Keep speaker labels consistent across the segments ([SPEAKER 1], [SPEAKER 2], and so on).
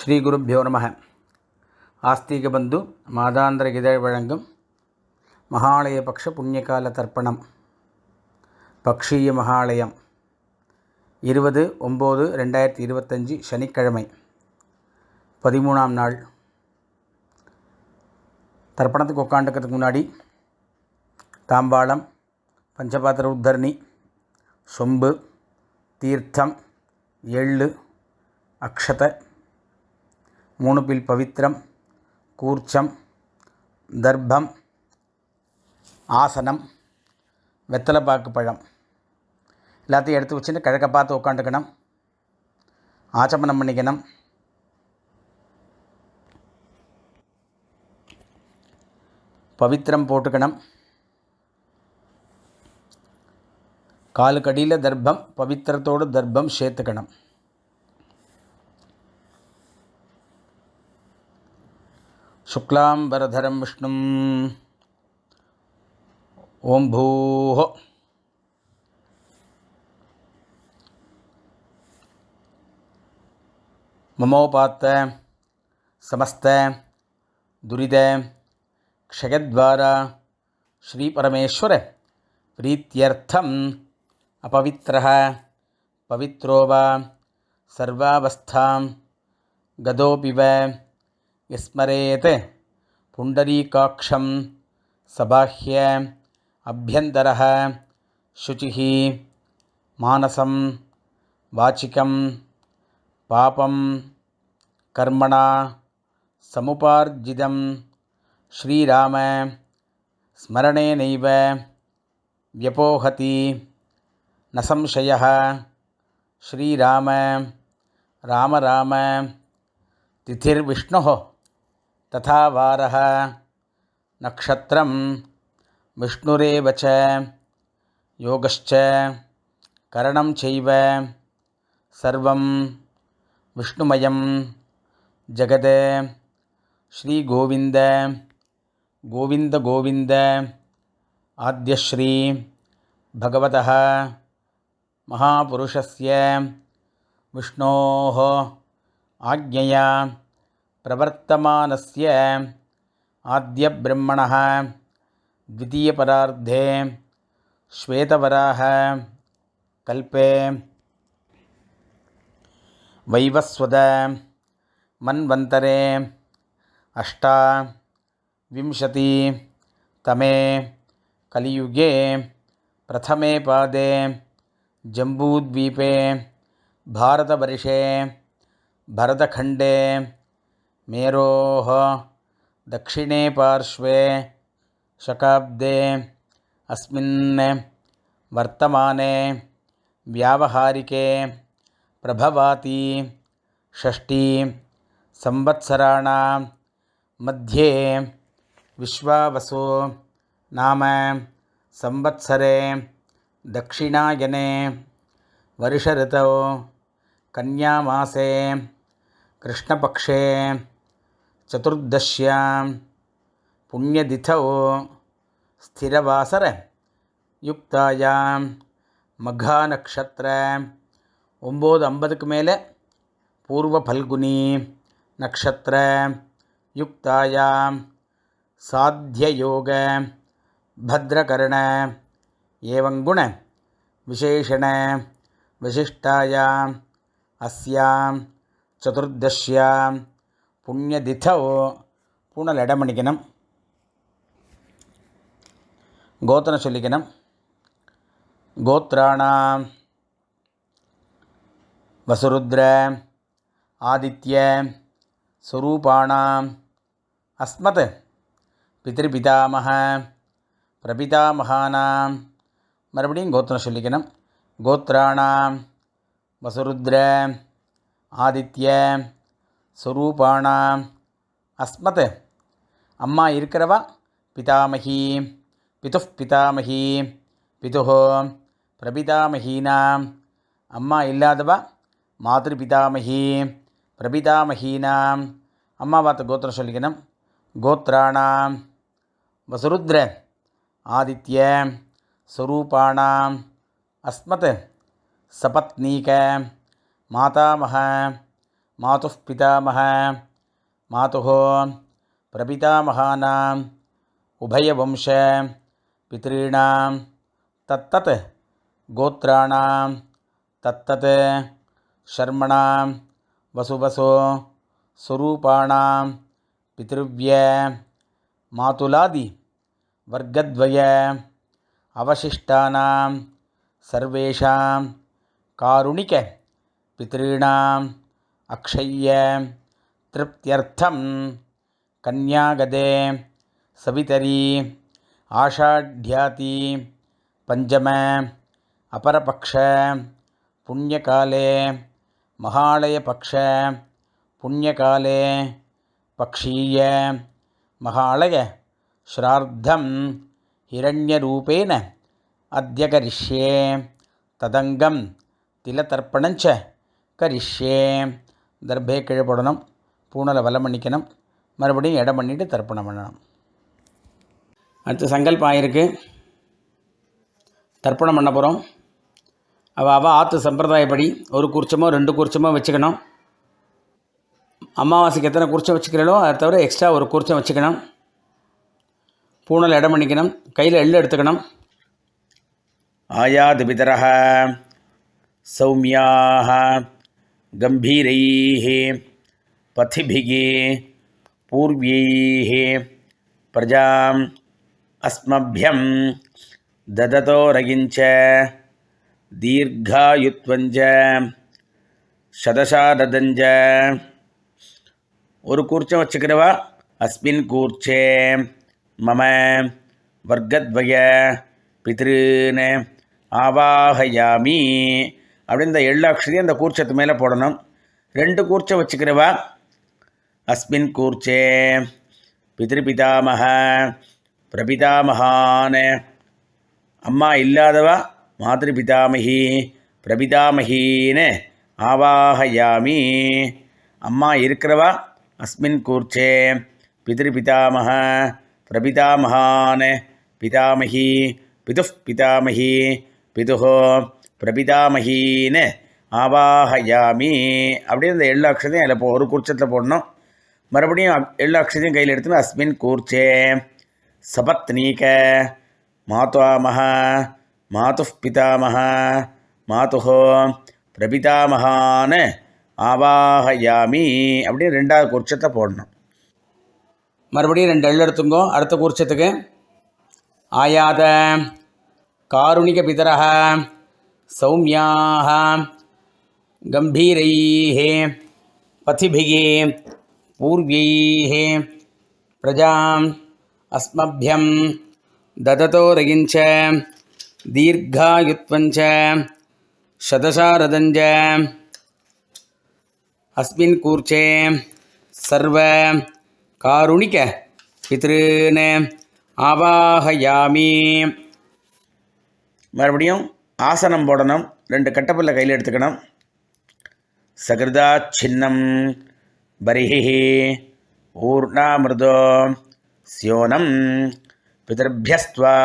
[SPEAKER 1] ஸ்ரீ குருப்பியோ நமः. ஆஸ்திக பந்து மாதாந்திர இதழ் வழங்கும் மகாலய பக்ஷ புண்ணியகால தர்ப்பணம். பக்ஷீய மகாலயம் 20/9/2025 சனிக்கிழமை 13ஆம் நாள். தர்ப்பணத்துக்கு உட்காந்துக்கிறதுக்கு முன்னாடி தாம்பாளம், பஞ்சபாத்திர உத்தரணி, சொம்பு, தீர்த்தம், எள்ளு, அக்ஷத, 3 பில் பவித்திரம், கூர்ச்சம், தர்ப்பம், ஆசனம், வெத்தலைப்பாக்கு பழம் எல்லாத்தையும் எடுத்து வச்சுட்டு கிழக்க பார்த்து உட்காந்துக்கணும். ஆச்சமனம் பண்ணிக்கணும். பவித்திரம் போட்டுக்கணும். காலுக்கடியில் தர்ப்பம், பவித்திரத்தோடு தர்ப்பம் சேர்த்துக்கணும். சுக்லாம்பரதரம் விஷ்ணும் ஓம் பூஹோ மமோபாத்த சமஸ்த துரித க்ஷயத்வாரா ஸ்ரீ பரமேஸ்வர பிரீத்யர்த்தம் அபவித்ரஹ பவித்ரோவா சர்வாவஸ்தாம் கதோபிவ யஸ்மரேத் புண்டரீகாக்ஷம் சபாஹ்ய அப்யந்தரஹ சுசிஹி மானசம் வாச்சிகம் பாபம் கர்மணா சமுபார்ஜிதம் ஸ்ரீராம ஸ்மரணேனைவ வ்யபோஹதி ந சம்சயः. ஸ்ரீராம ராம ராம திதிர்விஷ்ணுः ததா வாரः நக்ஷத்ரம் விஷ்ணுரேவ ச யோகஸ்ச கரணம் சைவ சர்வம் விஷ்ணுமயம் ஜகத். ஸ்ரீ கோவிந்த கோவிந்த கோவிந்த ஆத்யஸ்ரீ பகவதः மகாபுருஷஸ்ய விஷ்ணோः ஆக்ஞயா பிரவர்த்தமானஸ்ய ஆத்யப்ரம்மணः த்விதீயபரார்த்தே ஸ்வேதவராஹ கல்பே வைவஸ்வத மன்வந்தரே அஷ்டாவிம்சதி தமே கலியுகே பிரதமே பாதே ஜம்பூத்வீபே பாரதவர்ஷே பரதகண்டே மேரோः दक्षिणे पार्श्वे शकाब्दे अस्मिन् वर्तमाने व्यावहारिके प्रभवाति षष्ठी संवत्सराणां मध्ये विश्वावसु नाम संवत्सरे दक्षिणायने वर्षऋतौ कन्यामासे कृष्णपक्षे चतुर्दश्यां पुण्यतिथौ स्थिरवासर युक्तायां मघानक्षत्र 9:50 மேலே பூர்வ பல்குனி நக்ஷத்திர யுக்தாயாம் சாத்தியயோக பத்ரகரண ஏவங்குண விசேஷண விசிஷ்டாயாம் அஸ்யாம் சதுர்தஷ்யாம் புண்ணியதிதோ பூனல் இடம் பண்ணிக்கணும். கோத்திரம் சொல்லிக்கணும். கோத்ராணாம் வசுருத்ர ஆதித்ய ஸ்வரூபாணாம் அஸ்மத் பித்ருபிதாமக பிரபிதாமகானாம். மறுபடியும் கோத்திரம் சொல்லிக்கணும். கோத்ராணாம் வசுருத்ர ஆதித்ய ஸ்வரூபாணாம் அஸ்மத் அம்மா இருக்கிறவா பிதாமகி பிதுஃப் பிதாமகி பிதுஹோ பிரபிதாமகீனாம். அம்மா இல்லாதவா மாத்ரு பிதாமகி பிரபிதாமகீனாம். அம்மா பார்த்து கோத்திரம் சொல்லிக்கணும். கோத்ராணாம் வசுருத்ர ஆதித்ய ஸ்வரூபாணாம் அஸ்மத் சபத்னீக மாதாமக मातुः पितामह मातुः प्रपितामहानाम् उभयवंश पितॄणां तत्तत् गोत्राणां तत्तत् शर्मणां वसुवसो स्वरूपाणां पितृव्य मातुलादि वर्गद्वय अवशिष्टानां सर्वेषां कारुणिक पितॄणाम् अक्षय्य तृप्त्यर्थं कन्यागदे सवितरी आषाढ्याति पंचम अपरपक्ष पुण्यकाले महालयपक्ष पुण्यकाले पक्षीय महालय श्राद्धं हिरण्यरूपेण अद्य करिष्ये तदंगं तिलतर्पणञ्च करिष्ये दर्भे किழ போடணும் பூணலை வலம் பண்ணிக்கணும் மறுபடியும் இடம் பண்ணிட்டு தர்ப்பணம் பண்ணணும். அடுத்து சங்கல்பம் ஆயிருக்கு. தர்ப்பணம் பண்ண போகிறோம். அவள் ஆற்று சம்பிரதாயப்படி ஒரு கூர்ச்சமோ 2 கூர்ச்சமோ வச்சுக்கணும். அமாவாசைக்கு எத்தனை கூர்ச்சம் வச்சுக்கிறீங்களோ அதை தவிர எக்ஸ்ட்ரா ஒரு கூர்ச்சம் வச்சுக்கணும். பூணல் இடம் பண்ணிக்கணும். கையில் எள்ளு எடுத்துக்கணும். ஆயாது பிதரஹ சௌமியாக கம்பீரைः पथिभिः पूर्व्यैः प्रजाम् अस्मभ्यं ददतोरगिञ्च दीर्घायुत्वञ्च शतशारदञ्च ஒரு கூர்ச்சம் வச்சுக்கிறவா அஸ்மின் கூர்ச்சே மம வர்க்கத்வய பித்ருன் ஆவாஹயாமி அப்படி இந்த எள்ளாட்சரி அந்த கூர்ச்சத்து மேலே போடணும். 2 கூர்ச்சம் வச்சுக்கிறவா அஸ்மின் கூர்ச்சே பித்ருபிதாமக பிரபிதாமகான் அம்மா இல்லாதவா மாத்ருபிதாமகி பிரபிதாமகின்னு ஆவாஹயாமி. அம்மா இருக்கிறவா அஸ்மின் கூர்ச்சே பித்ருபிதாமக பிரபிதாமகான் பிதாமகி பிதுஃப் பிதாமகி பிதுஹோ பிரபிதாமகின்னு ஆவாஹயாமி. அப்படியே இந்த எள்ளு அக்ஷதையும் அதில் ஒரு கூர்ச்சத்தில் போடணும். மறுபடியும் எள்ளு அக்ஷதையும் கையில் எடுத்துன்னு அஸ்மின் கூர்ச்சே சபத்னீக மாதாமஹ மாதுஃப் பிதாமஹ மாதுஹோ பிரபிதாமகான்னு ஆவாஹயாமி. அப்படியே 2வது கூர்ச்சத்தை போடணும். மறுபடியும் 2 எள்ளு எடுத்துங்கோ. அடுத்த கூர்ச்சத்துக்கு ஆயாத காருணிக பிதரஹ சௌமியாக கம்பீரைः पथिभिः पूर्व्यैः प्रजाम् अस्मभ्यं ददतोरगिञ्च दीर्घायुत्वञ्च शतशारदञ्च अस्मिन् कूर्चे सर्व कारुणिक पितॄन् ஆவாஹயாமி. மறுபடியும் ஆசனம் போடணும். 2 கட்டப்பல்ல கையில் எடுத்துக்கணும். சகிருதா சின்னம் பரிஹி ஊர்ணாமிருதோ ஸ்யோனம் பிதர்பியஸ்த்வா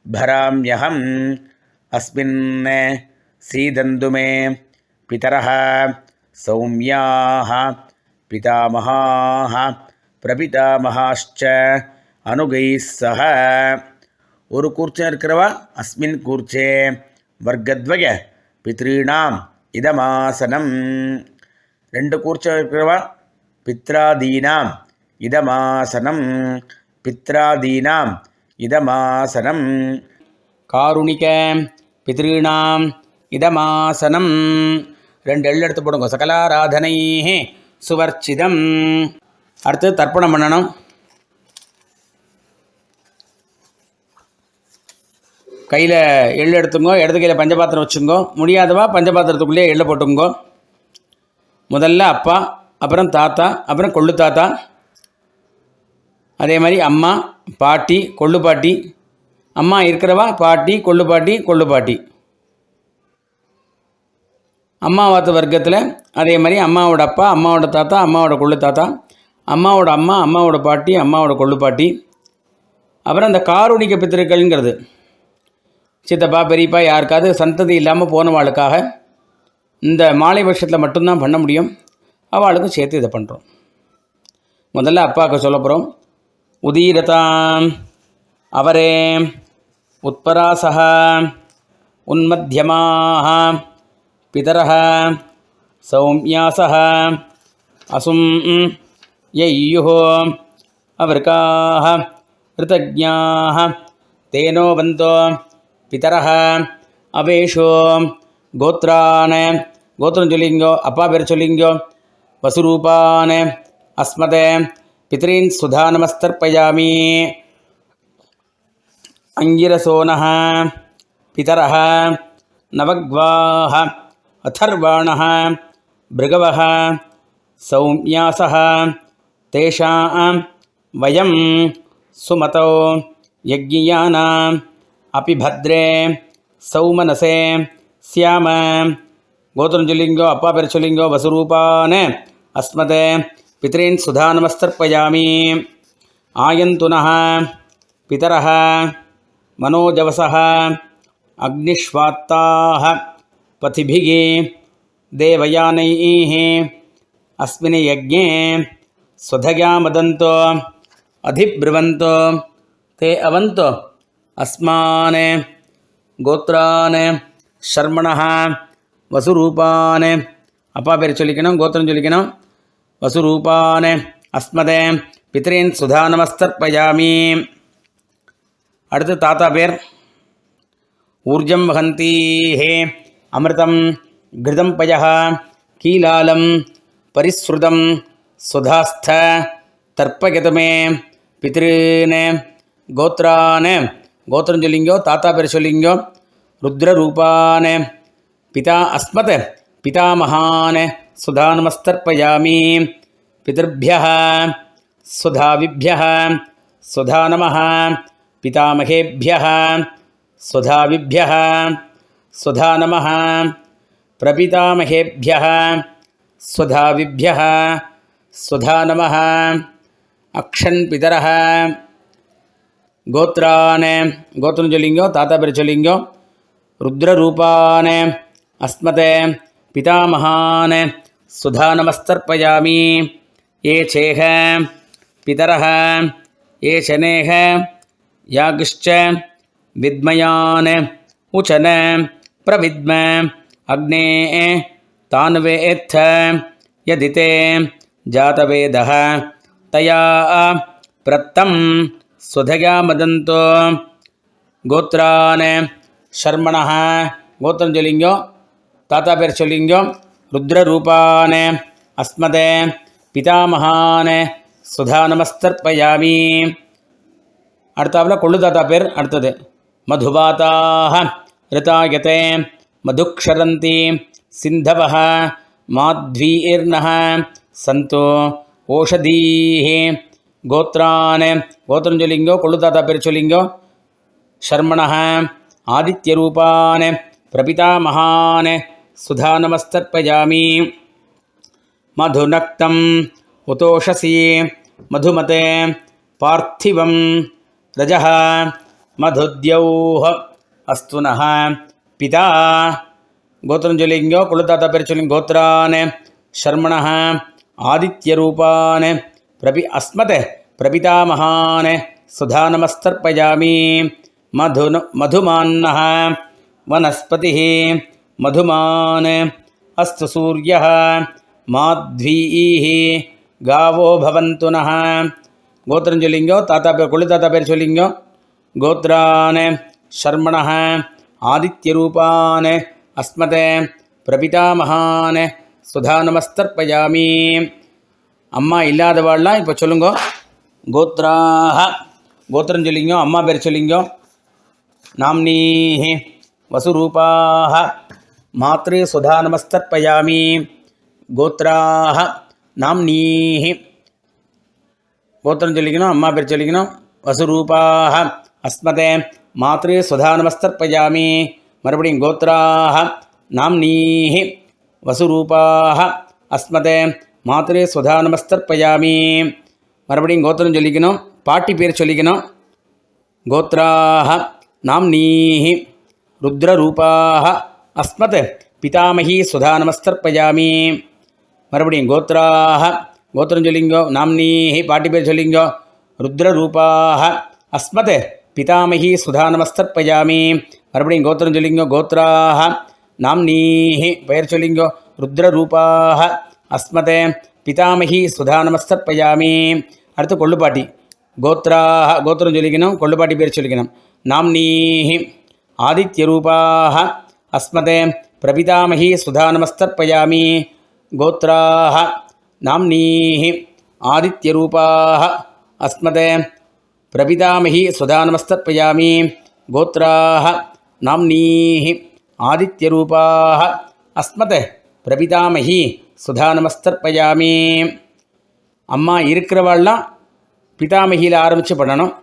[SPEAKER 1] பராம்யஹம் அஸ்மின் சீதந்து மே பிதரஹ சௌமியாஹ பிதாமஹாஹ பிரபிதாமஹாश्च அனுகைः சஹ. ஒரு கூர்ச்சம் இருக்கிறவா அஸ்மின் கூர்ச்சே வர்க்கத்வய பித்ருணாம் இதமாசனம். 2 கூர்ச்சம் இருக்கிறவா பித்ராதீனாம் இதமாசனம் பித்ராதீனாம் இதமாசனம். காருணிக பித்ருணாம் இதமாசனம். 2 எள்ளு எடுத்து போடுங்க. சகலாராதனை சுவர்ச்சிதம். அடுத்து தர்ப்பணம் பண்ணணும். கையில் எள்ளு எடுத்துங்கோ. இடது கையில் பஞ்சபாத்திரம் வச்சுங்கோ. முடியாதவா பஞ்சபாத்திரத்துக்குள்ளேயே எள்ளு போட்டுங்கோ. முதல்ல அப்பா, அப்புறம் தாத்தா, அப்புறம் கொள்ளு தாத்தா, அதே மாதிரி அம்மா, பாட்டி, கொள்ளு பாட்டி. அம்மா இருக்கிறவா பாட்டி, கொள்ளு பாட்டி, கொள்ளு பாட்டி. அம்மாவாத்து வர்க்கத்தில் அதே மாதிரி அம்மாவோட அப்பா, அம்மாவோட தாத்தா, அம்மாவோட கொள்ளு தாத்தா, அம்மாவோட அம்மா, அம்மாவோட பாட்டி, அம்மாவோட கொள்ளு பாட்டி. அப்புறம் அந்த காருணிக பித்திருக்கள்ங்கிறது சித்தப்பா பெரியப்பா யாருக்காவது சந்ததி இல்லாமல் போனவாளுக்காக இந்த மாலை வருஷத்தில் மட்டும்தான் பண்ண முடியும். அவளுக்கும் சேர்த்து இதை பண்ணுறோம். முதல்ல அப்பாவுக்கு சொல்ல போகிறோம். உதீரதாம் அவரே உத்பராசஹ உன்மத்தியமாக பிதரஹ சௌமியாசஹ அசும் யையுः அவர்காः ரிதஜ்ஞாः தேனோ வந்தோ பிதரஹ அவேஷோ கோத்ரான் கோத்திரம் சொல்லிங்கோ, அப்பா பேர் சொல்லிங்கோ. வசுரூபான் அஸ்மத் பித்ரீன் சுதாநமஸ்தர்ப்பயாமி. அங்கிரசோனः பிதரः நவக்வாः அதர்வாணः பிருகவः சௌமியாசः தேஷாம் வயம் சுமதோ யஜ்ஞியானாம் அபி பத்ரே சௌமனசே ஸ்யாம. கோத்திரம் சொல்லிங்கோ, அப்பா பேர் சொல்லிங்கோ. வசுரூபான் அஸ்மத் பித்ரீன் சுதாநமஸ்தர்ப்பயாமி. ஆயந்துனः பிதரः மனோஜவசः அக்னிஷ்வாத்தாः பதிபிः தேவயானைः அஸ்மின் யஜ்ஞே ஸ்வதயா மதந்தோ அதிப்ருவந்தோ தே அவந்தோ அஸ்மான் கோத்ரான் ஷர்மணः வசுரூபான். அப்பா பேர் சொல்லிக்கணும், கோத்திரம் சொல்லிக்கணும். வசுரூபான் அஸ்மதே பித்ரீன் சுதாநமஸ்தர்ப்பயாமி. அடுத்து தாத்தா பேர். ஊர்ஜம் வகந்தீஹே அமிர்தம் கிருதம் பய கீலாலம் பரிஸ்ருதம் சுதாஸ்த தர்ப்பகதமே பித்ருன் கோத்ரான். கோத்திரம் சொல்லிங்கோ, தாத்தா பேர் சொல்லிங்கோ. ருத்ரரூபான் பிதா அஸ்மத் பிதாமகான் சுதாநமஸ்தர்ப்பயாமி. பிதர்பியः சுதாவிभ्यः சுதாநமः பிதாமகேभ्यः சுதாவிभ्यः சுதாநமः பிரபிதாமகேभ्यः சுதாவிभ्यः சுதாநமः. அக்ஷன் பிதரः கோத்ரான். கோத்திரம் சொல்லிங்கோ, தாத்தா பேர் சொல்லிங்கோ. ருத்ரரூபான் அஸ்மத் பிதாமகான் சுதாநமஸ்தர்ப்பயாமி. ஏ சேஹ பிதரः ஏ சனேஹ யாகிஷ்ச வித்மயான் உச்சன பிரவித்ம அக்னே தான்வேத்த யதிதே ஜாதவேதः தயா பிரத்தம் சுதயா மதந்தோ கோத்ரான் ஷர்மணः. கோத்திரம் சொல்லிங்கோ, தாத்தா பேர் சொல்லிங்கோ. ருத்ரரூபான் அஸ்மத் பிதாமகான் சுதாநமஸ்தர்ப்பயாமி. அடுத்தாப்புல கொள்ளு தாத்தா பேர். அடுத்தது மதுபாதாக ரிதாயதே மதுக்ஷரந்தி சிந்தவः மாத்வீர்ணः சந்தோ ஓஷதீः. கோத்ரான். கோத்திரம் சொல்லிங்கோ, கொள்ளு தாத்தா பேர் சொல்லிங்கோ. ஷர்மணः ஆதித்யரூபான் பிரபிதாமகான் சுதாநமஸ்தர்ப்பயாமி. மதுநக்தம் உதோஷசி மதுமதே பார்த்திவம் ரஜः மதுத்யௌஹ அஸ்துனः பிதா. கோத்திரம் சொல்லிங்கோ, கொள்ளு தாத்தா பேர் சொல்லிங்க. கோத்ரான் ஷர்மணः ஆதித்யரூபான் அஸ்மத் பிரபிதாமகான் சுதாநமஸ்தர்ப்பயாமி. மதுமான்னः வனஸ்பதிः மதுமான் அஸ்து சூர்யः மாத்வீः காவோ பவந்து நः. கோத்திரம் சொல்லிங்கோ, தாத்தா பேர் கொள்ளு தாத்தா பேர் சொல்லிங்கோ. கோத்ரான் ஷர்மணः ஆதித்யரூபான் அஸ்மத் பிரபிதாமகான் சுதாநமஸ்தர்ப்பயாமி. அம்மா இல்லாதவாள்லாம் இப்போ சொல்லுங்கோ. கோத்ராஹ. கோத்திரம் சொல்லிங்கோ, அம்மா பேர் சொல்லிங்கோ. நாம்னீஹி வசுரூபாஹ மாத்ரு சுதாநமஸ்தர்ப்பயாமி. கோத்ராஹ நாம்னீஹி. கோத்திரம் சொல்லிக்கணும், அம்மா பேர் சொல்லிக்கணும். வசுரூபாஹ அஸ்மதே மாத்ரு சுதாநமஸ்தர்ப்பயாமி. மறுபடியும் கோத்ராஹ நாம்னீஹி வசுரூபாஹ அஸ்மதே மாத்ரு சுதாநமஸ்தர்ப்பயாமி. மறுபடியும் கோத்திரம் சொல்லிக்கணும், பாட்டி பேர் சொல்லிக்கணும். கோத்ராஹ நாம்னீஹி ருத்ரரூபாஹ அஸ்மத் பிதாமகி சுதாநமஸ்தர்ப்பயாமி. மறுபடியும் கோத்ராக கோத்திரம் சொல்லிங்கோ. நாம்னீஹி பாட்டி பேர் சொல்லிங்கோ. ருத்ரரூபாக அஸ்மத் பிதாமகி சுதா நமஸ்தர்ப்பயாமி. மறுபடியும் கோத்திரம் சொல்லிங்கோ. கோத்ராக நாம்னீஹி பெயர் சொல்லிங்கோ. ருத்ரரூபாக அஸ்மத் பிதாமகி சுதா நமஸ்தர்ப்பயாமி. அடுத்து கொள்ளுப்பாட்டி. கோத்ராக கோத்திரம் சொல்லிக்கணும். கொள்ளுப்பாட்டி பேர் சொல்லிக்கணும். நாம்னீஹி ஆதித்யரூபாக அஸ்மத் பிரபிதாமகி சுதா நமஸ்தர்ப்பயாமி. கோத்ராக நாம்னீஹி ஆதித்யரூபாக அஸ்மத் பிரபிதாமகி சுதா நமஸ்தர்ப்பயாமி. கோத்ராக நாம்னீஹி ஆதித்யரூபாக அஸ்மத் பிரபிதாமகி சுதா நமஸ்தர்ப்பயாமி. அம்மா இருக்கிறவாள்லாம் பிதாமகியில் ஆரம்பித்து பண்ணணும்.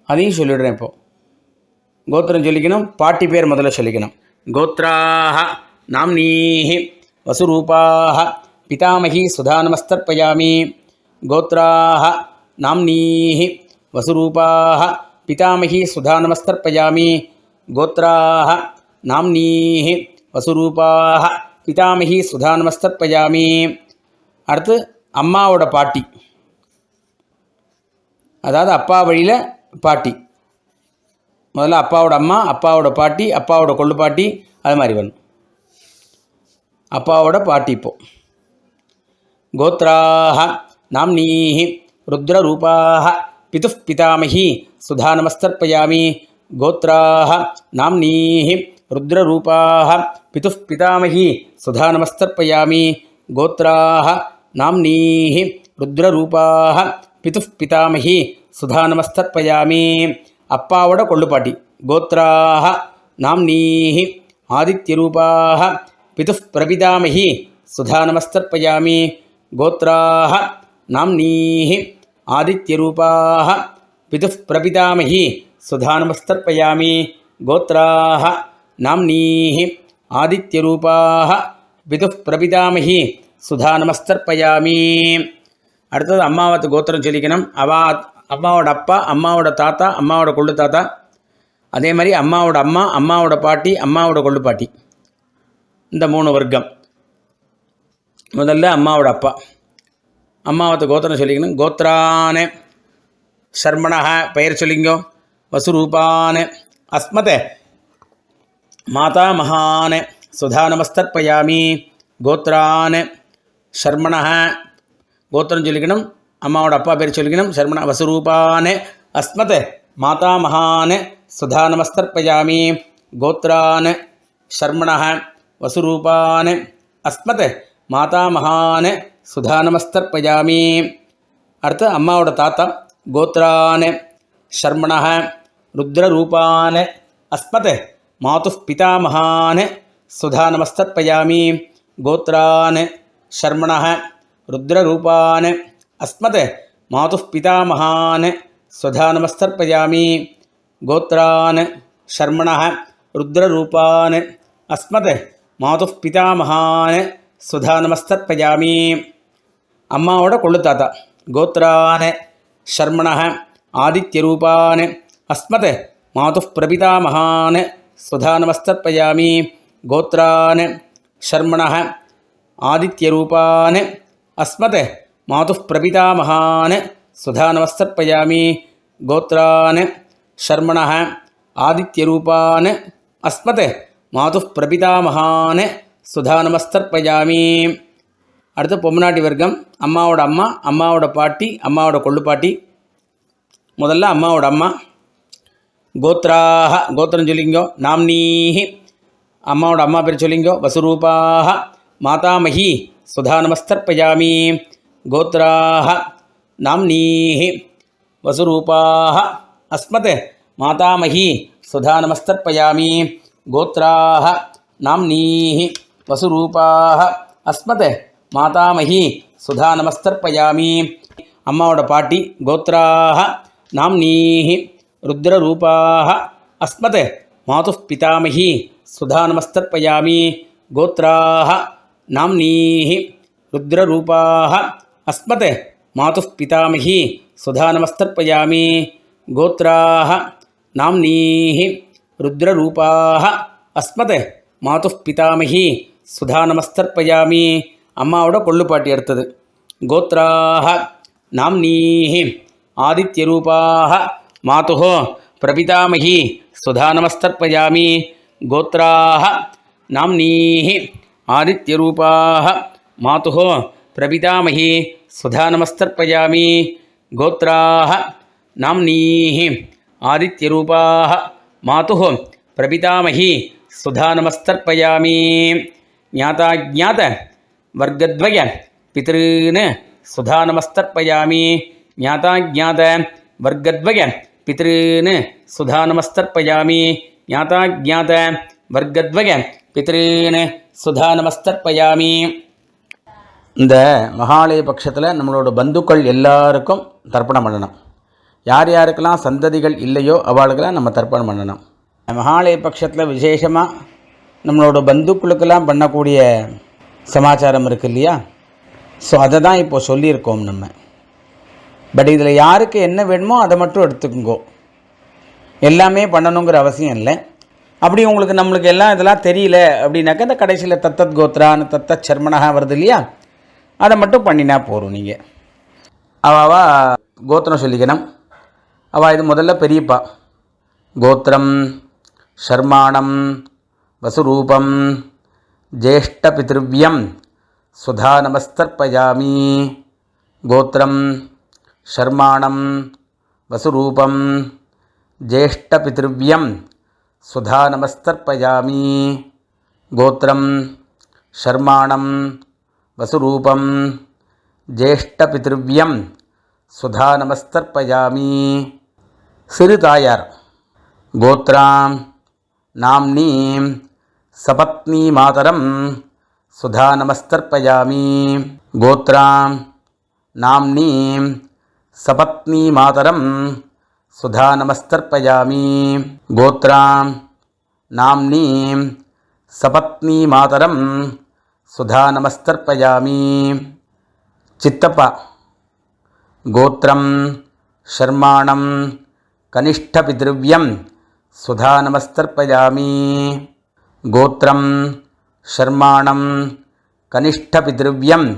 [SPEAKER 1] அதையும் சொல்லிவிடுறேன். இப்போது கோத்திரம் சொல்லிக்கணும். பாட்டி பேர் முதல்ல சொல்லிக்கணும். கோத்ராக நாம்னீஹி வசுரூபாக பிதாமகி சுதா நமஸ்தர்ப்பயாமி. கோத்ராக நாம்னீஹி வசுரூபாக பிதாமகி சுதா நமஸ்தர்ப்பயாமி. கோத்ராக நாம்னீஹி வசுரூபாக பிதாமகி சுதா நமஸ்தர்ப்பயாமி. அடுத்து அம்மாவோட பாட்டி, அதாவது அப்பா வழியில் பாட்டி. முதல்ல அப்பாவோட அம்மா, அப்பாவோட பாட்டி, அப்பாவோட கொள்ளு பாட்டி, அது மாதிரி வரணும். அப்பாவோட பாட்டி. இப்போ கோத்ராக நாம்னீஹி ருத்ரரூபாக பிதுः பிதாமகி சுதா நமஸ்தர்ப்பயாமி. கோத்ராக நாம்னீஹி ருத்ரரூபாக பிதுः பிதாமகி சுதா நமஸ்தர்ப்பயாமி. கோத்ராக நாம்னீஹி ருத்ரரூபாக பிதுः பிதாமகி சுதா நமஸ்தர்ப்பயாமி. அப்பாவோட கொள்ளுப்பாட்டி. கோத்ராக நாம்னீஹி ஆதித்யரூபாக பிதுः பிரபிதாமகி சுதா நமஸ்தர்ப்பயாமி. கோத்ராக நாம்னீஹி ஆதித்யரூபாக பிதுः பிரபிதாமகி சுதா நமஸ்தர்ப்பயாமி. கோத்ராக நாம்னீஹி ஆதித்யரூபாக பிதுः பிரபிதாமகி சுதா நமஸ்தர்ப்பயாமி. அடுத்தது அம்மாவத்து கோத்திரம் சொல்லிக்கணும். அம்மாவோட அப்பா, அம்மாவோட தாத்தா, அம்மாவோட கொள்ளு தாத்தா, அதே மாதிரி அம்மாவோட அம்மா, அம்மாவோட பாட்டி, அம்மாவோட கொள்ளு பாட்டி, இந்த 3 வர்க்கம். முதல்ல அம்மாவோட அப்பா, அம்மாவத்து கோத்திரம் சொல்லிக்கணும். கோத்ரானே சர்மணः பெயர் சொல்லிங்கோ. வசுரூபானே அஸ்மத் மாதாமகானே சுதா நமஸ்தர்ப்பயாமி. கோத்ரானே சர்மணः கோத்திரம் சொல்லிக்கணும். அம்மாவோட அப்பா பேர் சொல்லிக்கணும். சர்மண வசுரூபானே அஸ்மத் மாதாமகானே சுதா நமஸ்தர்ப்பயாமி. கோத்ரானே சர்மணः வசுரூபானே அஸ்மத் மாதாமகானே சுதா நமஸ்தர்ப்பயாமி. அடுத்து அம்மாவோட தாத்தா. கோத்ரானே சர்மணः ருத்ரரூபானே அஸ்மத் மாதுः பிதாமகானே சுதா நமஸ்தர்ப்பயாமி. கோத்ரானே சர்மணः ருத்ரரூபானே அஸ்மத் மாதுः பிதாமகானே சுதா நமஸ்தர்ப்பயாமி. கோத்ரானே சர்மணः ருத்ரரூபானே அஸ்மத் மாதுः பிதாமகானே சுதா நமஸ்தர்ப்பயாமி. அம்மாவோட கொள்ளு தாத்தா. கோத்ரானே சர்மணः ஆதித்யரூபானே அஸ்மத் மாதுः பிரபிதாமகானே சுதா நமஸ்தர்ப்பயாமி. கோத்ரானே சர்மணः ஆதித்யரூபானே அஸ்மத் மாதுः பிரபிதாமகானே சுதா நமஸ்தர்ப்பயாமி. கோத்ரானே சர்மணः ஆதித்யரூபானே அஸ்மத் மாதுः பிரபிதாமகானே சுதா நமஸ்தர்ப்பயாமி. அடுத்து பொம்னாட்டி வர்க்கம். அம்மாவோட அம்மா, அம்மாவோட பாட்டி, அம்மாவோட கொள்ளு பாட்டி. முதல்ல அம்மாவோட அம்மா. கோத்ராக கோத்திரம் சொல்லிங்கோ. நாம்னீஹி அம்மாவோட அம்மா பேர் சொல்லிங்கோ. வசுரூபாக மாதாமகி சுதா நமஸ்தர்ப்பயாமி. கோத்ராக நாம்னீஹி வசுரூபாக அஸ்மத் மாதாமகி சுதா நமஸ்தர்ப்பயாமி. கோத்ராக நாம்னீஹி வசுரூபாக அஸ்மத் மாதாமகி சுதா நமஸ்தர்ப்பயாமி. அம்மாவோட பாட்டி. கோத்ராக நாம்னீஹி ருத்ரரூபாக அஸ்மத் மாதுः பிதாமகி சுதா நமஸ்தர்ப்பயாமி. கோத்ராக நாம்னீஹி ருத்ரரூபாக அஸ்மத் மாதுः பிதாமகி சுதா நமஸ்தர்ப்பயாமி. கோத்ராக நாம்னீஹி ருத்ரரூபாக அஸ்மத் மாதுः பிதாமகி சுதா நமஸ்தர்ப்பயாமி. அம்மாவோட கொள்ளுப்பாட்டி அடுத்தது. கோத்ராஹ நாம்னீஹி ஆதித்யரூபாஹ மாதுஹ பிரபிதாமகி சுதா நமஸ்தர்ப்பயாமி. கோத்ராஹ நாம்னீஹி ஆதித்யரூபாஹ மாதுஹ பிரபிதாமகி சுதா நமஸ்தர்ப்பயாமி. கோத்ராஹ நாம்னீஹி ஆதித்யரூபாஹ மாதுஹ பிரபிதாமகி சுதா நமஸ்தர்ப்பயாமி. ஞாதாஜ்ஞாத வர்க்கத்வய பித்ருன் சுதா நமஸ்தர்ப்பயாமி. ஞாதாஜ்ஞாத வர்க்கத்வய பித்ருன் சுதா நமஸ்தர்ப்பயாமி. ஞாதாஜ்ஞாத வர்க்கத்வய பித்ருன் சுதா நமஸ்தர்ப்பயாமி. இந்த மகாலய பட்சத்தில் நம்மளோட பந்துக்கள் எல்லாருக்கும் தர்ப்பணம் பண்ணணும். யார் யாருக்கெல்லாம் சந்ததிகள் இல்லையோ அவளுக்கெல்லாம் நம்ம தர்ப்பணம் பண்ணணும். மகாலய பட்சத்தில் விசேஷமாக நம்மளோட பந்துக்களுக்கெல்லாம் பண்ணக்கூடிய சமாச்சாரம் இருக்குது இல்லையா? ஸோ அதை தான் இப்போது சொல்லியிருக்கோம் நம்ம. பட் இதில் யாருக்கு என்ன வேணுமோ அதை மட்டும் எடுத்துக்கோங்கோ. எல்லாமே பண்ணணுங்கிற அவசியம் இல்லை. அப்படி உங்களுக்கு நம்மளுக்கு எல்லாம் இதெல்லாம் தெரியல அப்படின்னாக்கா இந்த கடைசியில் தத்தத் கோத்ரான்னு தத்தத் சர்மனகா வருது இல்லையா? அதை மட்டும் பண்ணினா போகிறோம். நீங்கள் அவா கோத்திரம் சொல்லிக்கணும். அவள் இது முதல்ல பெரியப்பா. கோத்திரம் ஷர்மாணம் வசுரூபம் ஜேஷ்டபித்ருவ்யம் சுதா நமஸ்தர்ப்பயாமி. கோத்திரம் ஷர்மாணம் வசுரூபம் ஜேஷ்டபித்ருவ்யம் சுதா நமஸ்தர்ப்பயாமி. கோத்திரம் ஷர்மாணம் வசுரூபம் ஜேஷ்டபித்ருவ்யம் சுதா நமஸ்தர்ப்பயாமி. சிறு தாயார். கோத்ராம் நாம்னீம் சபத்னி மாதரம் சுதா நமஸ்தர்ப்பயாமி. கோத்ராம் நாம்னீம் சபத்னி மாதரம் சுதா நமஸ்தர்ப்பயாமி. கோத்ராம் நாம்னீம் சபத்னி மாதரம் சுதா நமஸ்தர்ப்பயாமி. சித்தப்பா. கோத்திரம் ஷர்மாணம் கனிஷ்டபித்ருவ்யம் சுதா நமஸ்தர்ப்பயாமி. கோத்திரம் ஷர்மாணம் கனிஷ்டபித்ருவ்யம்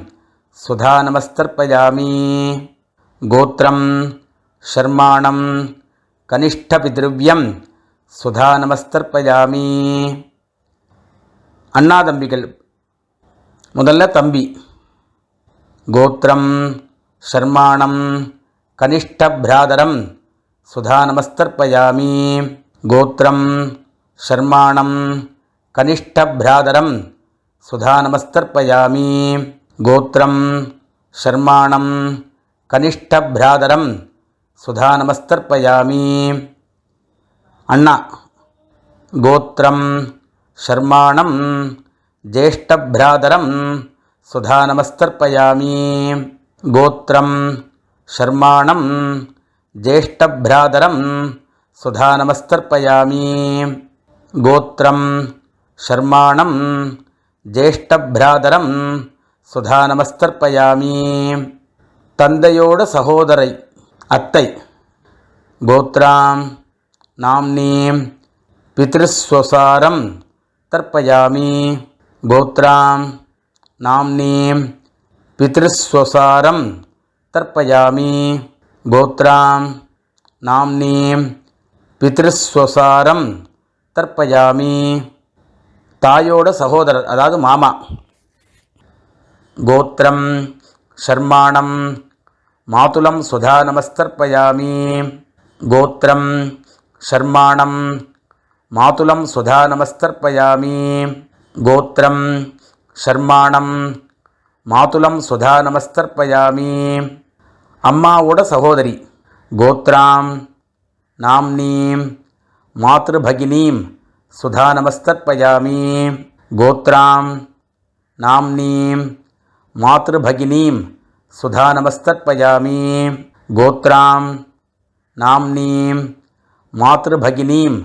[SPEAKER 1] சுதா நமஸ்தர்ப்பயாமி. கோத்திரம் ஷர்மாணம் கனிஷ்டபித்ருவ்யம் சுதா நமஸ்தர்ப்பயாமி. அண்ணா தம்பிகள். முதல்ல தம்பி. கோத்திரம் ஷர்மாணம் கனிஷ்டப்ராதரம் சுதா நமஸ்தர்ப்பயாமி. கோத்திரம் ஷர்மாணம் கனிஷ்டப்ராதரம் சுதா நமஸ்தர்ப்பயாமி. கோத்திரம் ஷர்மாணம் கனிஷ்டப்ராதரம் சுதா நமஸ்தர்ப்பயாமி. அண்ணா. கோத்திரம் ஷர்மாணம் ஜேஷ்டப்ராதரம் சுதா நமஸ்தர்ப்பயாமி. கோத்திரம் ஷர்மாணம் ஜேஷ்டப்ராதரம் சுதா நமஸ்தர்ப்பயாமி. கோத்திரம் ஷர்மாணம் ஜேஷ்டப்ராதரம் சுதா நமஸ்தர்ப்பயாமி. தந்தையோட சகோதரை அத்தை. கோத்ராம் நாம்னீம் பித்ருஸ்வசாரம் தர்ப்பயாமி. கோத்ராம் நாம்னீம் பித்ருஸ்வசாரம் தர்ப்பயாமி. கோத்ராம் நாம்னீம் பித்ருஸ்வசாரம் தர்ப்பயாமி. தாயோட சகோதரர் அதாவது மாமா. கோத்திரம் ஷர்மாணம் மாதுலம் சுதா நமஸ்தர்ப்பயாமி. கோத்திரம் ஷர்மாணம் மாதுலம் சுதா நமஸ்தர்ப்பயாமி. கோத்திரம் ஷர்மாணம் மாதுலம் சுதா நமஸ்தர்ப்பயாமி. அம்மாவோட சகோதரி. கோத்ராம் நாம்னீம் மாத்ருபகினீம் சுதா நமஸ்தர்ப்பயாமி. கோத்ராம் நாம்னீம் மாத்ருபகினீம் சுதா நமஸ்தர்ப்பயாமி. கோத்ராம் நாம்னீம் மாத்ருபகினீம்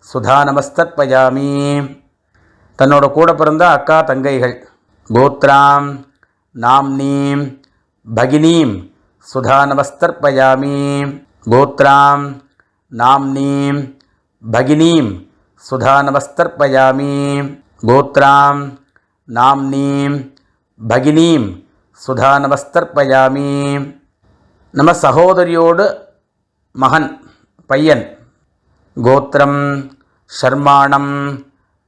[SPEAKER 1] சுதா நமஸ்தர்ப்பயாமி. தன்னோட கூட பிறந்த அக்கா தங்கைகள். கோத்ராம் நாம்னீம் பகினீம் சுதா நமஸ்தர்ப்பயாமி. கோத்ராம் நாம்னீம் பகினீம் சுதா நமஸ்தர்ப்பயாமி. கோத்ராம் நாம்னீம் பகினீம் சுதா நமஸ்தர்ப்பயாமி. நம்ம சகோதரியோடு மகன் பையன். கோத்திரம் ஷர்மாணம்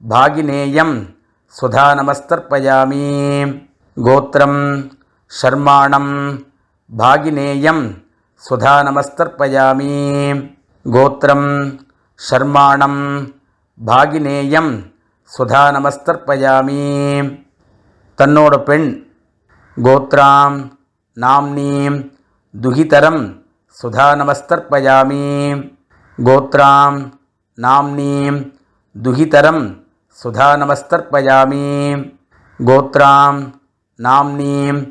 [SPEAKER 1] பாகினேயம் சுதா நமஸ்தர்ப்பயாமி. கோத்திரம் ஷர்மாணம் பாகினேயம் சுதா நமஸ்தர்ப்பயாமி. கோத்திரம் ஷர்மாணம் பாகினேயம் சுதா நமஸ்தர்ப்பயாமி. தன்னோட பெண் கோத்ராம் நாம்னீம் துகிதரம் சுதா நமஸ்தர்ப்பயாமி. கோத்ராம் நாம்னீம் துகிதரம் சுதா நமஸ்தர்ப்பயாமி. கோத்ராம் நாம்னீம்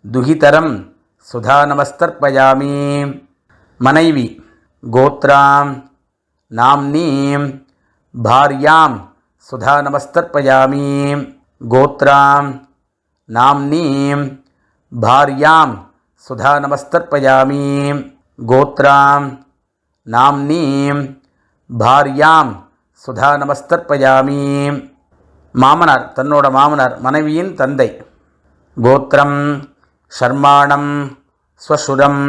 [SPEAKER 1] துகிதரம் சுதா நமஸ்தர்ப்பயாமி. மனைவி கோத்ராம் நாம்னீம் பார்யாம் சுதா நமஸ்தர்ப்பயாமி. கோத்ராம் நாம்னீம் பார்யாம் சுதா நமஸ்தர்ப்பயாமி. கோத்ராம் நாம்னீம் பார்யாம் சுதா நமஸ்தர்ப்பயாமி. மாமனார் தன்னோட மாமனார் மனைவியின் தந்தை. கோத்திரம் ஷர்மாணம் ஸ்வசுரம்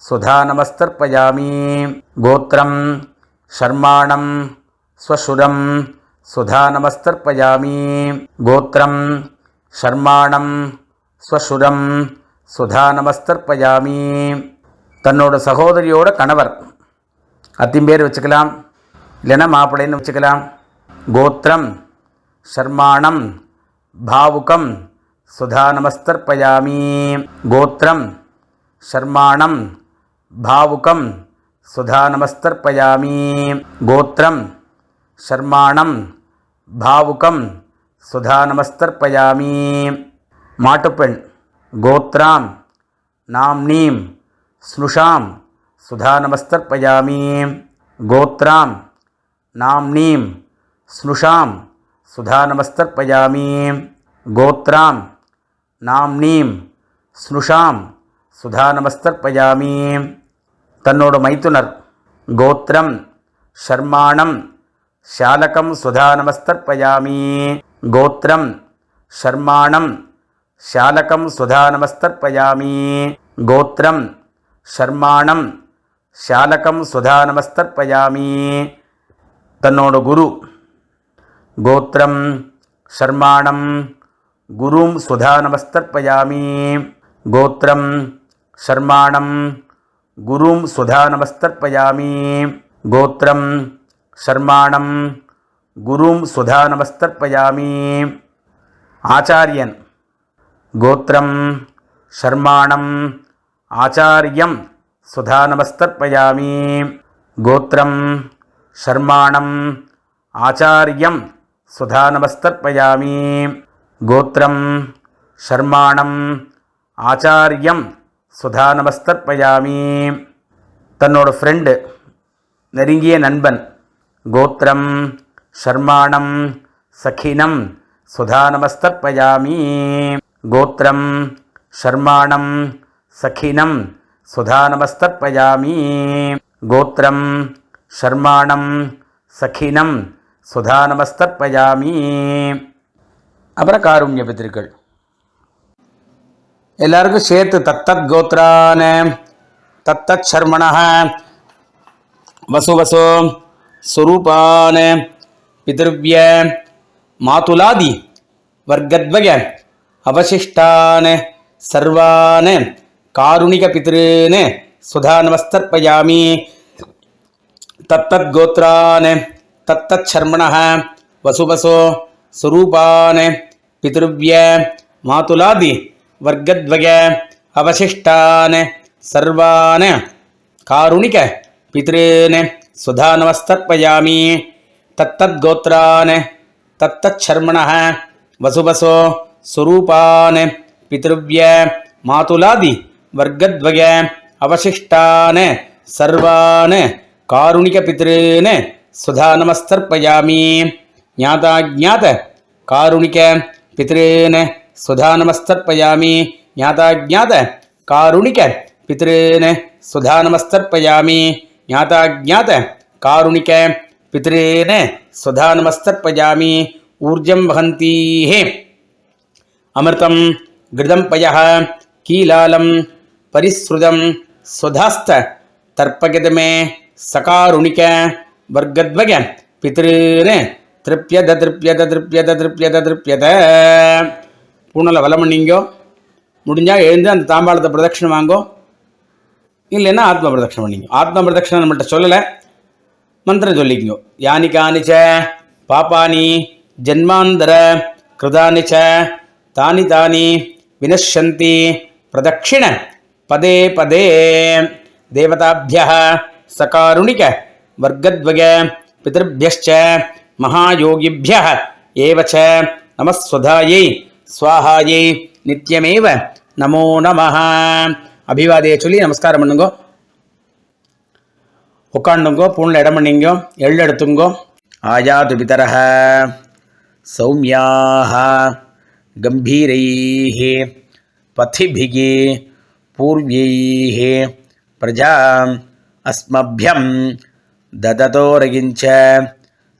[SPEAKER 1] சுதா நமஸ்தர்ப்பயாமி. கோத்திரம் ஷர்மாணம் ஸ்வசுரம் சுதா நமஸ்தர்ப்பயாமி. கோத்திரம் ஷர்மாணம் ஸ்வசுரம் சுதா நமஸ்தர்ப்பயாமி. தன்னோட சகோதரியோட கணவர், அத்தின் பேர் வச்சுக்கலாம், இல்லைன்னா மாப்பிள்ளைன்னு வச்சுக்கலாம். கோத்திரம் ஷர்மாணம் பாவுகம் சுதா நமஸ்தர்ப்பயாமி. கோத்திரம் ஷர்மாணம் பாவுகம் சுதா நமஸ்தர்ப்பயாமி. கோத்திரம் ஷர்மாணம் பாவுகம் சுதா நமஸ்தர்ப்பயாமி. மாட்டுப்பெண் கோத்ராம் நாம்னீம் ஸ்னுஷாம் சுதா நமஸ்தர்ப்பயாமி. கோத்ராம் நாம்னீம் ஸ்னுஷாம் சுதா நமஸ்தர்ப்பயாமி. கோத்ராம் நாம்னீம் ஸ்னுஷாம் சுதா நமஸ்தர்ப்பயாமி. தன்னோட மைத்துனர் கோத்திரம் ஷர்மாணம் ஷாலகம் சுதா நமஸ்தர்ப்பயாமி. கோத்திரம் ஷர்மாணம் ஷாலகம் சுதா நமஸ்தர்ப்பயாமி. கோத்திரம் ஷர்மாணம் ஷாலகம் சுதா நமஸ்தர்ப்பயாமி. தன்னோட குரு கோத்திரம் ஷர்மாணம் குரும் சுதா நமஸ்தர்ப்பயாமி. கோத்திரம் ஷர்மாணம் குரும் சுதா நமஸ்தர்ப்பயாமி. கோத்திரம் ஷர்மாணம் குரும் சுதா நமஸ்தர்ப்பயாமி. ஆச்சாரியன் கோத்திரம் ஷர்மாணம் ஆச்சாரியம் சுதா நமஸ்தர்ப்பயாமி. கோத்திரம் ஷர்மாணம் ஆச்சாரியம் சுதா நமஸ்தர்ப்பயாமி. கோத்திரம் ஷர்மாணம் ஆச்சாரியம் சுதா நமஸ்தர்ப்பயாமி. தன்னோட ஃப்ரெண்டு நெருங்கிய நண்பன் கோத்திரம் ஷர்மாணம் சகினம் சுதா நமஸ்தர்ப்பயாமி. கோத்திரம் ஷர்மாணம் சகினம் சுதா நமஸ்தர்ப்பயாமி. கோத்திரம் ஷர்மாணம் சகினம் சுதா நமஸ்தர்ப்பயாமி. அப்புறம் காருண்ய பித்திருக்கள் எல்லாருக்கும் சேர்த்து தத்தத் கோத்ரான தத்தத் சர்மணः வசுவசோ சுரூபான பிதர்வ்ய மாதுலாதி வர்க்கத்வய அவசிஷ்டான சர்வான காருணிக பித்ருன் சுதா நமஸ்தர்ப்பயாமி. தத்தத் கோத்ரான தத்தத் சர்மணः வசுவசோ சுரூபான பிதர்வ்ய மாதுலாதி வர்க்கத்வய அவசிஷ்டான சர்வான காருணிக பித்ருன் சுதா நமஸ்தர்ப்பயாமி. தத்தத் கோத்ரான தத்தத் சர்மணः வசுவசோ சுரூபான பித்ருவ்ய மாதுலாதி வர்க்கத்வய அவசிஷ்டான சர்வான காருணிக பித்ருன் சுதா நமஸ்தர்ப்பயாமி. ஞாதாஜ்ஞாத காருணிக பித்ருன் சுதா நமஸ்தர்ப்பயாமி. ஞாதாஜ்ஞாத காருணிக பித்ருன் சுதா நமஸ்தர்ப்பயாமி. ஞாதாஜ்ஞாத காருணிக பித்ருன் சுதா நமஸ்தர்ப்பயாமி. ஊர்ஜம் வஹந்தீஹ அமிர்தம் கிருதம் பய கீலாலம் பரிஸ்ருதம் ஸ்வதாஸ்த தர்ப்பகிதமே சகாருணிக வர்க்கத்வக பித்ருன்னு திருப்யத திருப்யத திருப்யத திருப்யத திருப்யத. பூனலை வலம் பண்ணிங்கோ. முடிஞ்சால் எழுந்து அந்த தாம்பாளத்தை பிரதட்சணம் வாங்கோ. இல்லைன்னா ஆத்ம பிரதட்சணம் பண்ணிங்க. ஆத்ம பிரதட்சணம் நம்மள்கிட்ட சொல்லலை, மந்திரம் சொல்லிக்கோ. யானி காணிச்ச பாப்பானி ஜன்மாந்தர கிருதானிச்ச தானி தானி வினஷந்தி பிரதட்சிண பதே பதே. தேவதாபிய சகாருணிக வர்க்கத்வக பிதர்பியश्च மகாயோகிபிய ஏவச்ச நமஸ்வதாயை ஸ்வாஹாயை நித்யமேவ நமோ நமஹ. அபிவாதையை சொல்லி நமஸ்காரம் பண்ணுங்கோ. உட்காண்டுங்கோ. பூணில் இடம் பண்ணிங்கோ. எள்ளு எடுத்துங்கோ. ஆயாது பிதரஹ சௌமியாக கம்பீரைः பதிபிः பூர்வைः பிரஜா அஸ்மபியம் தததோரகிஞ்ச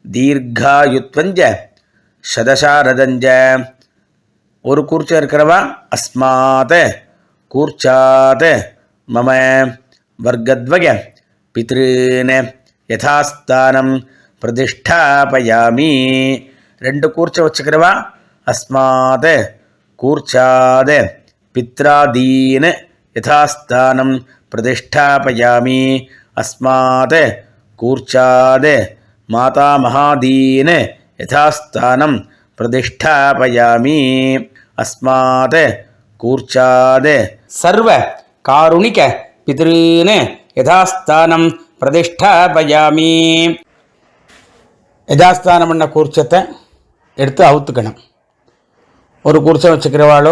[SPEAKER 1] தீர்காயுத்வஞ்ச சதசாரதஞ்ச. ஒரு கூர்ச்சம் இருக்கிறவா அஸ்மாத் கூர்ச்சாத் மம வர்க்கத்வக பித்ருன் யதாஸ்தானம் பிரதிஷ்டாபயாமி. ரெண்டு கூர்ச்சம் வச்சுக்கிறவா அஸ்மாத் கூர்ச்சாத் பித்ராதீன் யதாஸ்தானம் பிரதிஷ்டாபயாமி. அஸ்மாத் கூர்ச்சாத் மாதாமகாதீன் யதாஸ்தானம் பிரதிஷ்டாபயாமி. அஸ்மாத் கூர்ச்சாத் சர்வ காருணிக பித்ருன் யதாஸ்தானம் பிரதிஷ்டாபயாமி. யதாஸ்தானம் பண்ண கூர்ச்சத்தை எடுத்து அவுத்துக்கணும். ஒரு கூர்ச்சம் வச்சுக்கிறவாளோ,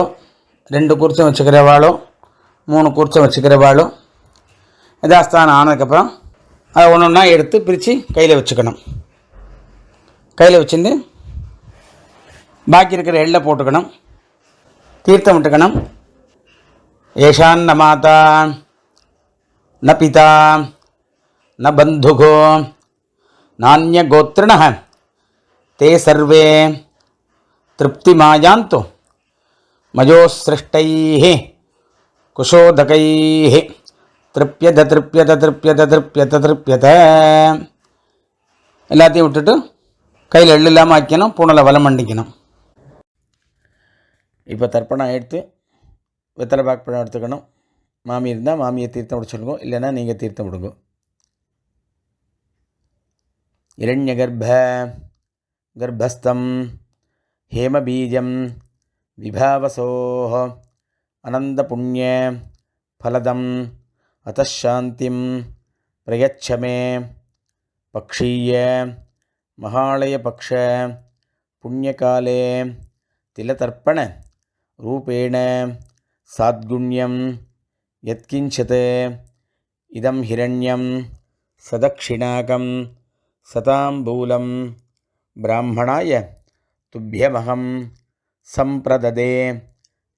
[SPEAKER 1] ரெண்டு கூர்ச்சம் வச்சுக்கிறவாளோ, மூணு கூர்ச்சம் வச்சுக்கிறவாளோ யதாஸ்தானம் ஆனதுக்கப்புறம் அதை ஒன்று ஒன்றா எடுத்து பிரித்து கையில் வச்சுக்கணும். கையில் வச்சுருந்து பாக்கி இருக்கிற எள்ளை போட்டுக்கணும். தீர்த்தம் விட்டுக்கணும். ஏஷான் ந மாதா ந பிதா ந பந்துகோ நானிய கோத்ரிணः தே சர்வே திருப்திமாயாந்து மயோசிருஷ்டைः குஷோதகைः திருப்யத திருப்யத திருப்யத திருப்யத திருப்யத. எல்லாத்தையும் விட்டுட்டு கையில் எள்ளு இல்லாமல் ஆக்கணும். பூனலை வலம் பண்ணிக்கணும். இப்போ தர்ப்பணம் எடுத்து வெத்தலை பாக்கு எடுத்துக்கணும். மாமி இருந்தால் மாமியை தீர்த்தம் விட இல்லைன்னா நீங்கள் தீர்த்தம் விடுங்க. இரண்யகர்ப்ப கர்ப்பஸ்தம் ஹேமபீஜம் விபாவசோஹ அனந்தபுண்ணிய ஃபலதம் அத்தசாந்திம் பிரயச்சமே பக்ஷீய மகாலயபக்ஷ புண்ணியகாலே திலதர்ப்பண ரூபேண சாத்குண்யம் யத்கிஞ்சத் இதம் ஹிரண்யம் சதக்ஷிணாகம் சதாம்பூலம் பிராமணாய துப்யமகம் சம்பிரததே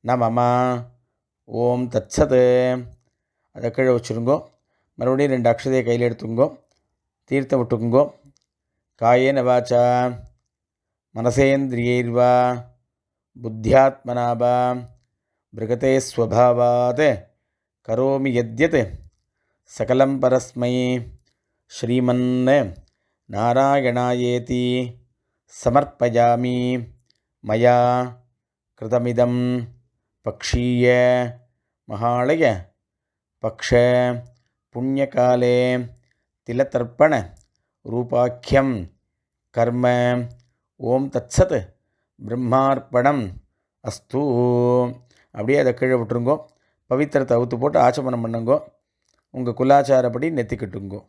[SPEAKER 1] ந மம. ஓம் தத்சத். அதை கீழே வச்சுருங்கோ. மறுபடியும் ரெண்டு அக்ஷதையை கையில் எடுத்துங்கோ. தீர்த்தம் விட்டுக்குங்கோ. காயேன வாச்சா மனசேந்திரியைர்வா புத்தியாத்மனாபா பிருகதே ஸ்வபாவாத் கரோமி யத்யத் சகலம் பரஸ்மை ஸ்ரீமன் நாராயணாயேதி சமர்ப்பயாமி. மயா கிருதமிதம் பக்ஷீய மகாலய பக்ஷ புண்ணியகாலே திலதர்ப்பண ரூபாக்கியம் கர்ம. ஓம் தத்சத் பிரம்மார்ப்பணம் அஸ்து. அப்படியே அதை கீழே விட்டுருங்கோ. பவித்திரத்தை அவுத்து போட்டு ஆச்சமனம் பண்ணுங்கோ. உங்கள் குலாச்சாரப்படி நெத்திக்கிட்டுங்கோ.